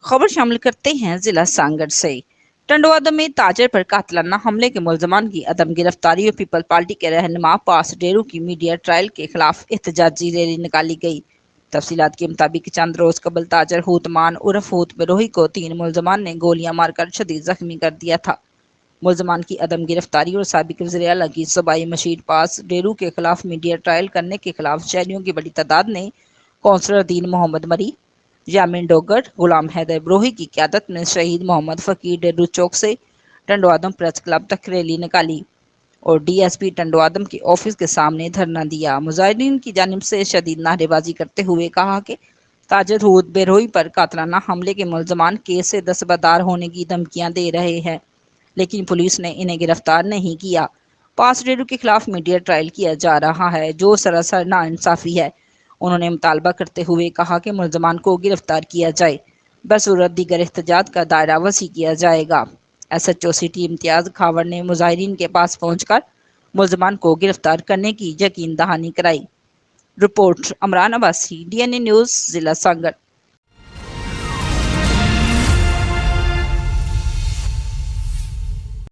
खबर शामिल करते हैं जिला सांगड़ से। टंडवादा में ताजर पर कातलाना हमले के मुलजमान की अदम गिरफ्तारी और पीपल पार्टी के रहनुमा पास डेरू की मीडिया ट्रायल के खिलाफ एहतजाजी रैली निकाली गई। तफसीलात के मुताबिक चंद रोज कबल ताजर हुतमान उर्फ हुत बरोही को 3 मुलजमान ने गोलियां मारकर शदीद जख्मी कर दिया था। मुलजमान की अदम गिरफ्तारी और साबिक वज़ीर आला की सूबाई मशीर पास डेरू के खिलाफ मीडिया ट्रायल करने के खिलाफ शहरियों की बड़ी तादाद ने कौंसलर दीन मोहम्मद मरी, यामिन डोगर, गुलाम हैदर बरोही की क़यादत में शहीद मोहम्मद फ़कीर डेरू चौक से टंडवादम प्रेस क्लब तक रैली निकाली और डीएसपी टंडवादम के ऑफिस के सामने धरना दिया। मुजाहिदीन की जानिब से शदीद नारेबाजी करते हुए कहा कि ताजर हूद बेरोही पर कातलाना हमले के मुलजमान केस से दस्तबरदार होने की धमकियां दे रहे हैं, लेकिन पुलिस ने इन्हें गिरफ्तार नहीं किया। पास डेरू के खिलाफ मीडिया ट्रायल किया जा रहा है जो सरासर नाइंसाफी है। उन्होंने मुतालबा करते हुए कहा कि मुलजमान को गिरफ्तार किया जाए, बसूरत दीगर एहतजाज का दायरा वसी किया जाएगा। SHO सिटी इम्तियाज खावर ने मुजाहिरीन के पास पहुंचकर मुलजमान को गिरफ्तार करने की यकीन दहानी कराई। Report Amran Abbasi, DNA news, जिला सांगड़।